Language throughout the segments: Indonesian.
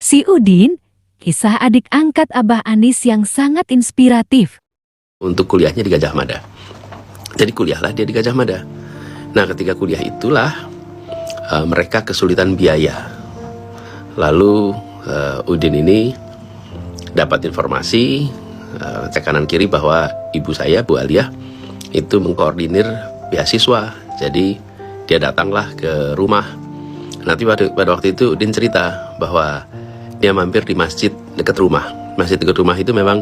Si Udin, kisah adik angkat Abah Anis yang sangat inspiratif. Untuk kuliahnya di Gajah Mada. Jadi kuliahlah dia di Gajah Mada. Nah, ketika kuliah itulah mereka kesulitan biaya. Lalu Udin ini dapat informasi cek kanan kiri bahwa ibu saya, Bu Alia, itu mengkoordinir beasiswa. Jadi dia datanglah ke rumah. Nanti pada waktu itu Udin cerita bahwa dia mampir di masjid dekat rumah. Masjid dekat rumah itu memang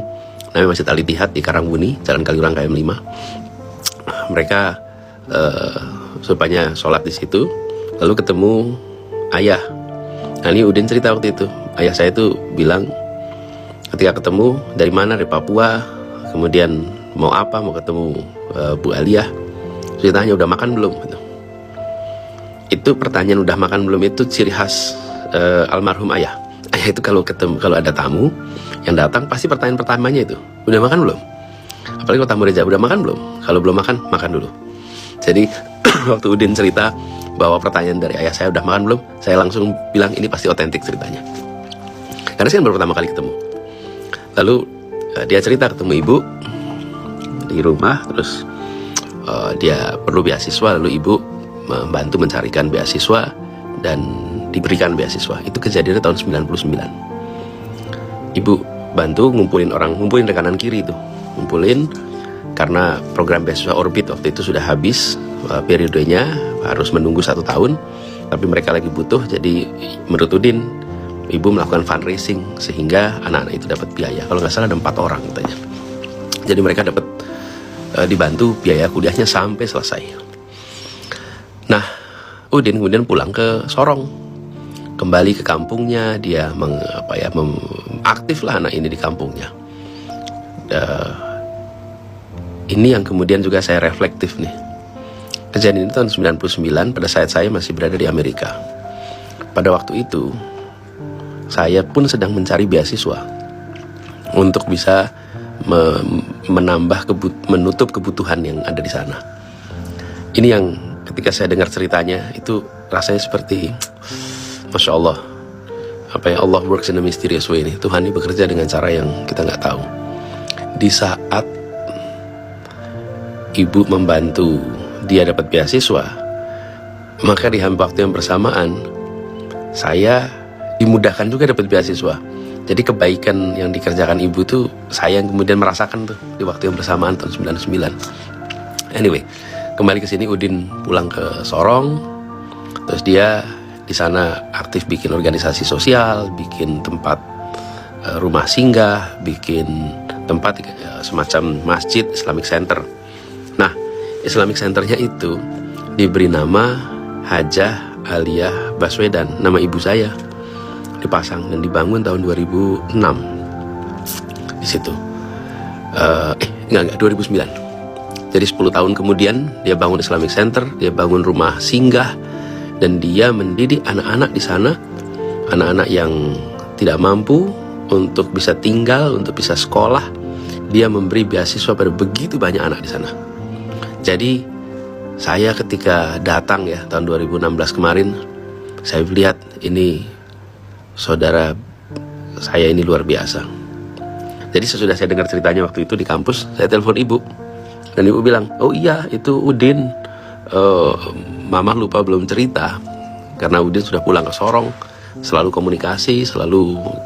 namanya Masjid Al-Ittihad di Karangbuni, Jalan Kaliurang KM 5. Mereka supaya sholat di situ, lalu ketemu ayah. Nah, ini Udin cerita waktu itu. Ayah saya itu bilang ketika ketemu, dari mana? Dari Papua. Kemudian mau apa? Mau ketemu Bu Alia. Ceritanya udah makan belum? Itu pertanyaan udah makan belum itu ciri khas almarhum ayah. Ayah itu kalau ada tamu yang datang pasti pertanyaan pertamanya itu, udah makan belum? Apalagi kalau tamu reja, udah makan belum? Kalau belum makan dulu. Jadi waktu Udin cerita bahwa pertanyaan dari ayah saya udah makan belum, saya langsung bilang ini pasti otentik ceritanya. Karena saya baru pertama kali ketemu. Lalu dia cerita ketemu ibu di rumah, terus dia perlu beasiswa, lalu ibu membantu mencarikan beasiswa dan diberikan beasiswa. Itu kejadiannya tahun 99. Ibu bantu ngumpulin dari kanan kiri itu. Ngumpulin karena program beasiswa Orbit waktu itu sudah habis periodenya, harus menunggu 1 tahun. Tapi mereka lagi butuh, jadi menurut Udin, ibu melakukan fundraising sehingga anak-anak itu dapat biaya. Kalau nggak salah ada 4 orang katanya. Jadi mereka dapat dibantu biaya kuliahnya sampai selesai. Nah, Udin kemudian pulang ke Sorong. Kembali ke kampungnya, dia aktif lah anak ini di kampungnya. Ini yang kemudian juga saya reflektif nih. Kejadian ini tahun 99 pada saat saya masih berada di Amerika. Pada waktu itu, saya pun sedang mencari beasiswa untuk bisa menutup kebutuhan yang ada di sana. Ini yang ketika saya dengar ceritanya itu rasanya seperti Masya Allah, Allah works in a mysterious way ini. Tuhan ini bekerja dengan cara yang kita nggak tahu. Di saat ibu membantu dia dapat beasiswa, maka di waktu yang bersamaan saya dimudahkan juga dapat beasiswa. Jadi kebaikan yang dikerjakan ibu tuh saya yang kemudian merasakan tuh di waktu yang bersamaan tahun 99. Anyway, kembali ke sini, Udin pulang ke Sorong, terus dia di sana aktif bikin organisasi sosial, bikin tempat rumah singgah, bikin tempat semacam masjid Islamic Center. Nah, Islamic Centernya itu diberi nama Hajah Alia Baswedan, nama ibu saya, dipasang dan dibangun tahun 2006 di situ. 2009. Jadi 10 tahun kemudian dia bangun Islamic Center, dia bangun rumah singgah, dan dia mendidik anak-anak di sana, anak-anak yang tidak mampu untuk bisa tinggal, untuk bisa sekolah. Dia memberi beasiswa pada begitu banyak anak di sana. Jadi saya ketika datang ya tahun 2016 kemarin, saya lihat ini saudara saya ini luar biasa. Jadi sesudah saya dengar ceritanya waktu itu di kampus, saya telepon ibu. Dan ibu bilang, oh iya itu Udin. Mama lupa belum cerita karena Udin sudah pulang ke Sorong, selalu komunikasi,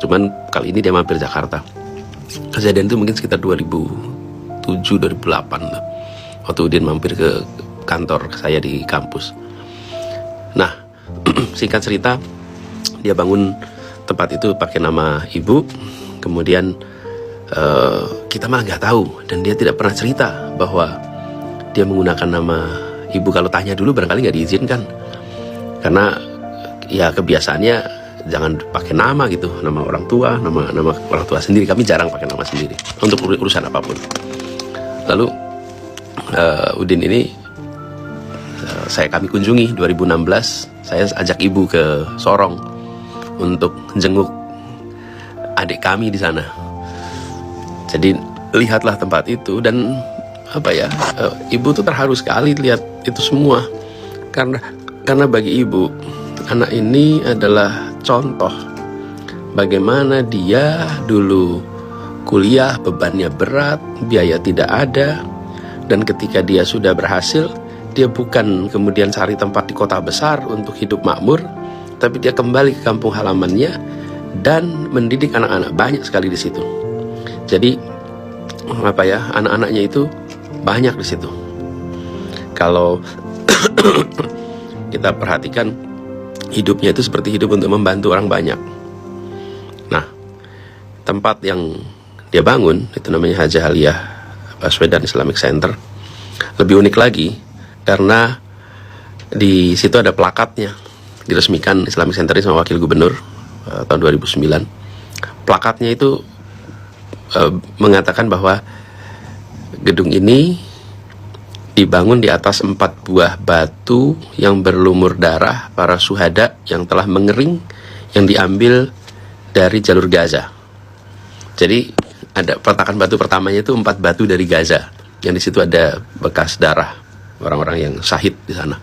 cuman kali ini dia mampir Jakarta. Kejadian itu mungkin sekitar 2007-2008 waktu Udin mampir ke kantor saya di kampus. Nah, singkat cerita, dia bangun tempat itu pakai nama ibu. Kemudian kita malah nggak tahu, dan dia tidak pernah cerita bahwa dia menggunakan nama ibu. Kalau tanya dulu barangkali nggak diizinkan, karena ya kebiasaannya jangan pakai nama gitu, nama orang tua, nama orang tua sendiri. Kami jarang pakai nama sendiri untuk urusan apapun. Lalu Udin ini kami kunjungi 2016. Saya ajak ibu ke Sorong untuk jenguk adik kami di sana. Jadi lihatlah tempat itu, dan ibu tuh terharu sekali lihat itu semua, karena bagi ibu anak ini adalah contoh bagaimana dia dulu kuliah bebannya berat, biaya tidak ada, dan ketika dia sudah berhasil, dia bukan kemudian cari tempat di kota besar untuk hidup makmur, tapi dia kembali ke kampung halamannya dan mendidik anak-anak banyak sekali di situ. Jadi anak-anaknya itu banyak di situ. Kalau kita perhatikan, hidupnya itu seperti hidup untuk membantu orang banyak. Nah, tempat yang dia bangun itu namanya Haja Aliyah Baswedan Islamic Center. Lebih unik lagi karena di situ ada plakatnya, diresmikan Islamic Center ini sama Wakil Gubernur tahun 2009. Plakatnya itu mengatakan bahwa gedung ini dibangun di atas 4 buah batu yang berlumur darah para syuhada yang telah mengering, yang diambil dari jalur Gaza. Jadi ada peletakan batu pertamanya itu 4 batu dari Gaza, yang di situ ada bekas darah orang-orang yang syahid di sana.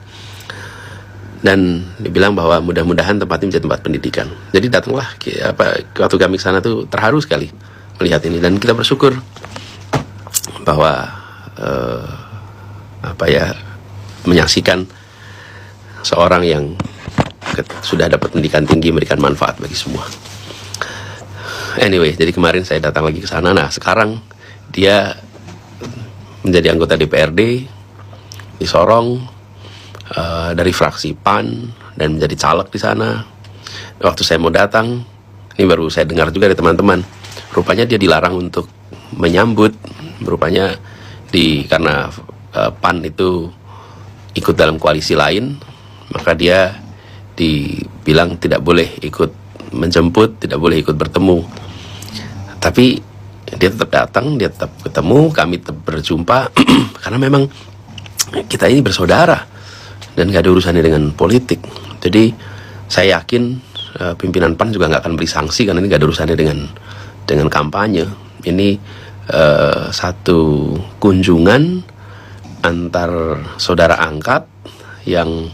Dan dibilang bahwa mudah-mudahan tempat ini menjadi tempat pendidikan. Jadi datanglah waktu kami ke sana tuh terharu sekali melihat ini, dan kita bersyukur bahwa menyaksikan seorang yang sudah dapat pendidikan tinggi memberikan manfaat bagi semua. Anyway, jadi kemarin saya datang lagi ke sana. Nah, sekarang dia menjadi anggota DPRD di Sorong dari fraksi PAN dan menjadi caleg di sana. Waktu saya mau datang, ini baru saya dengar juga dari teman-teman, rupanya dia dilarang untuk menyambut. Rupanya karena PAN itu ikut dalam koalisi lain, maka dia dibilang tidak boleh ikut menjemput, tidak boleh ikut bertemu. Tapi dia tetap datang, dia tetap ketemu, kami tetap berjumpa karena memang kita ini bersaudara dan gak ada urusannya dengan politik. Jadi saya yakin pimpinan PAN juga gak akan beri sanksi karena ini gak ada urusannya dengan kampanye. Ini satu kunjungan antar saudara angkat yang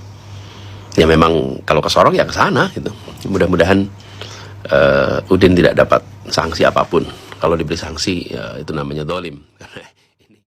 ya memang kalau ke Sorong ya ke sana gitu. Mudah-mudahan Udin tidak dapat sanksi apapun. Kalau diberi sanksi ya itu namanya dolim.